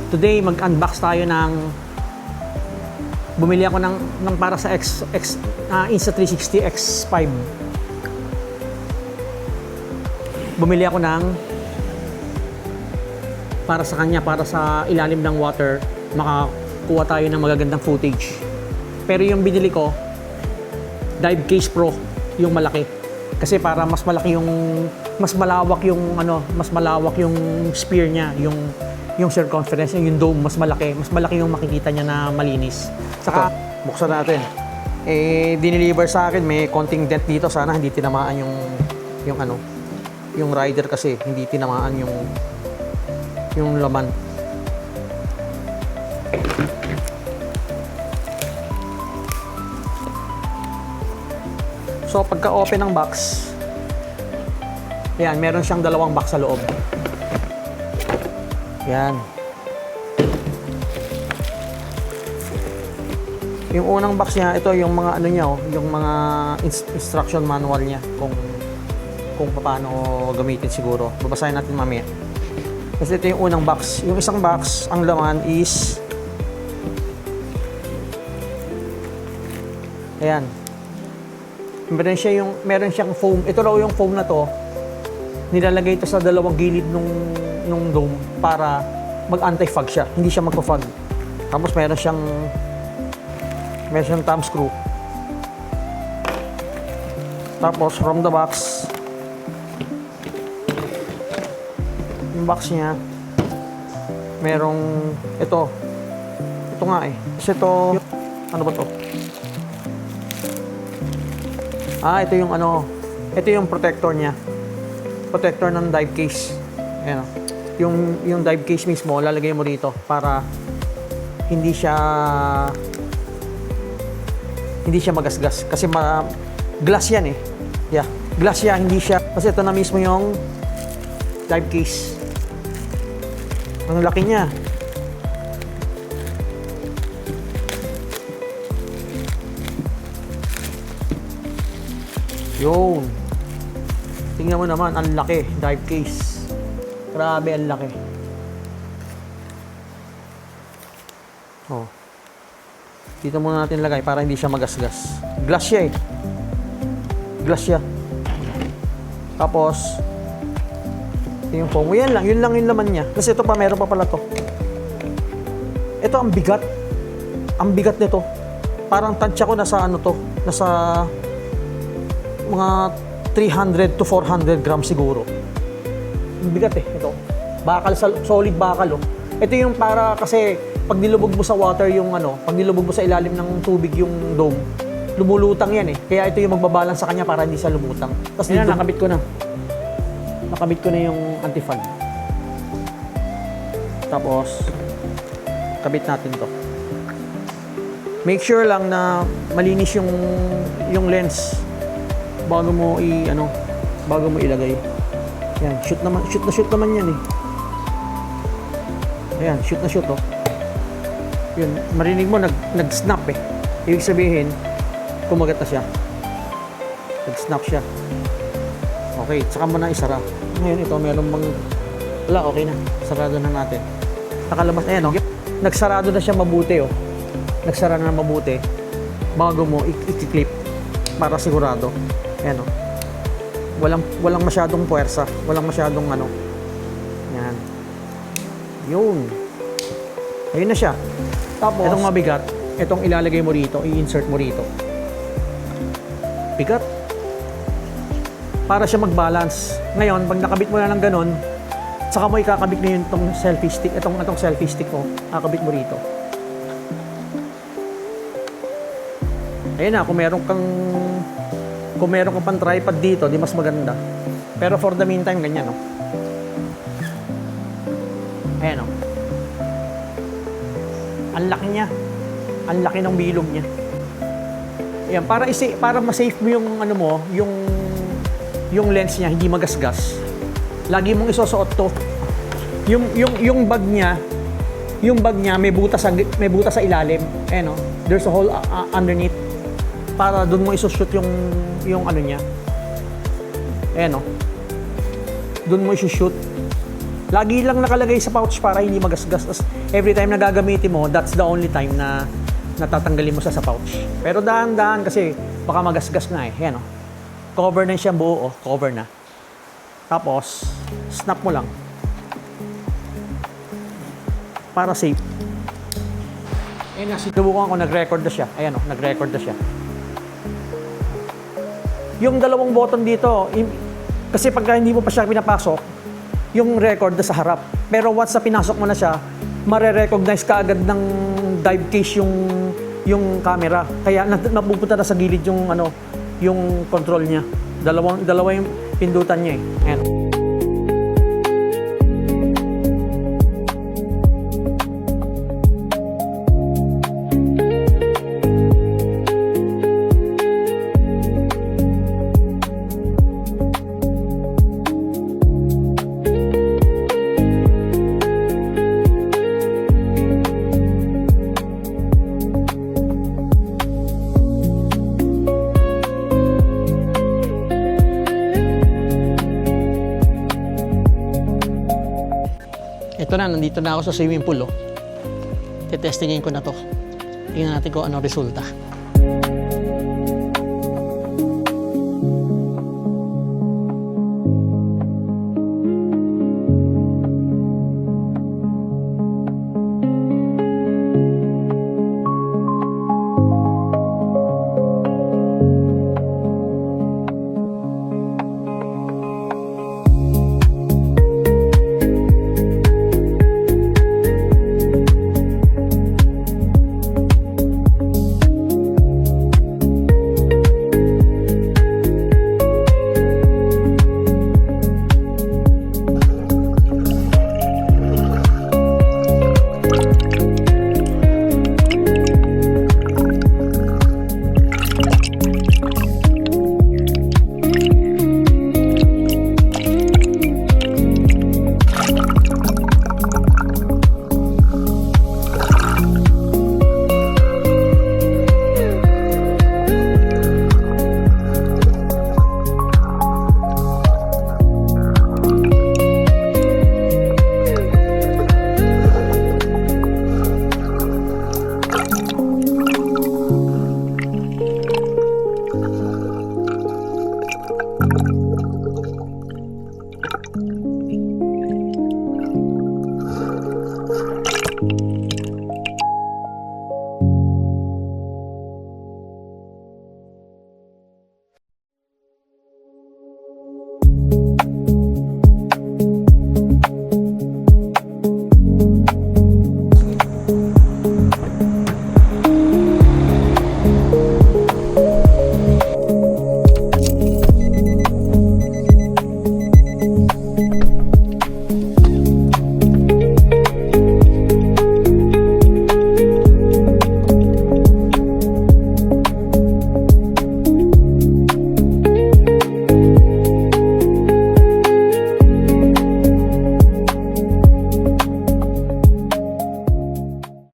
Today, mag-unbox tayo ng... Bumili ako ng para sa Insta360 X5. Bumili ako ng... Para sa kanya, para sa ilalim ng water, makakuha tayo ng magagandang footage. Pero yung binili ko, Dive Case Pro, yung malaki. Kasi para mas malaki yung... Mas malawak yung spear niya, yung circumference, yung dome, mas malaki yung makikita niya na malinis. Saka, buksan natin. Dineliver sa akin, may konting dent dito. Sana hindi tinamaan yung rider kasi hindi tinamaan yung laman. So, pagka-open ng box, yan, meron siyang dalawang box sa loob. Yan. Yung unang box niya, ito yung mga yung mga instruction manual niya kung paano gamitin siguro. Babasahin natin mamaya. Kasi ito yung unang box. Yung isang box, ang laman is ayan. Meron siyang foam. Ito raw yung foam na to. Nilalagay ito sa dalawang gilid nung dome para mag-anti-fog siya. Hindi siya magpa-fog. Tapos meron siyang thumb screw. Tapos from the box, yung box niya, merong ito nga kasi ito, ano ba to? Ito yung protector niya. Protector ng dive case. Ayan, yung dive case mismo, lalagay mo dito para hindi siya magasgas. Kasi glass yan eh. Yeah, glass yan, hindi siya. Kasi ito na mismo yung dive case. Ang laki niya. Yun. Tingnan mo naman, ang laki, dive case. Grabe, ang laki. Oh. Dito muna natin lagay para hindi siya magasgas. Glass siya eh. Glass siya. Tapos, yung foam. Yun lang yung laman niya. Kasi ito pa, meron pa pala to. Ito, ang bigat. Ang bigat nito. Parang tansya ko nasa nasa mga 300 to 400 grams siguro. Ang bigat eh, ito. Solid bakal oh. Ito yung para kasi pag nilubog mo sa water pag nilubog mo sa ilalim ng tubig yung dome, lumulutang yan eh. Kaya ito yung magbabalance sa kanya para hindi siya lumutang. Tapos dito, nakabit ko na yung anti-fog. Tapos, kabit natin to. Make sure lang na malinis yung lens bago mo ilagay. Yan, shoot na shoot naman yan eh. Ayan, shoot na shoot oh. Yun, marinig mo nag-snap eh. Ibig sabihin, kumagat na siya. Nag-snap siya. Okay, tsaka mo na isara. Ngayon ito, meron bang... Wala, okay na. Sarado na natin. Nakalabas, ayan oh. Nagsarado na siya mabuti oh. Nagsara na mabuti. Bago mo i-clip para sigurado. Ayan oh. Walang masyadong puwersa. Walang masyadong Yan. Yun. Ayun na siya. Tapos, itong mabigat, itong ilalagay mo rito, i-insert mo rito. Bigat. Para siya mag-balance. Ngayon, pag nakabit mo na ng ganun, saka mo ikakabit na itong selfie stick. Itong selfie stick mo, kakabit mo rito. Ayun na, kung meron kang pang tripod dito, di mas maganda. Pero for the meantime, ganyan, no? Ayan, no? Ang laki niya. Ang laki ng bilog niya. Ayan, para ma-safe mo yung lens niya, hindi magasgas. Lagi mong isusuot to. Yung bag niya, may butas sa ilalim. Ayan, no? There's a hole underneath. Para doon mo isushoot yung niya. Ayan o. Doon mo isushoot. Lagi lang nakalagay sa pouch para hindi magasgas. As every time na gagamitin mo, that's the only time na natatanggalin mo sa pouch. Pero dahan-dahan kasi baka magasgas na eh. Yan, oh. Cover na siya buo, oh. Cover na. Tapos, snap mo lang. Para safe. Ayan na, sinubukan ko, nag-record na siya. Ayan, oh, nag-record na siya. Yung dalawang button dito, kasi pagka hindi mo pa siya pinapasok, yung record na sa harap. Pero once na pinasok mo na siya, mare-recognize ka agad ng dive case yung camera. Kaya napupunta na sa gilid yung yung control niya. Dalawa yung pindutan niya eh. Ayan. Ito na, nandito na ako sa swimming pool. Oh. Tetestingin ko na to. Tingnan natin kung ano resulta.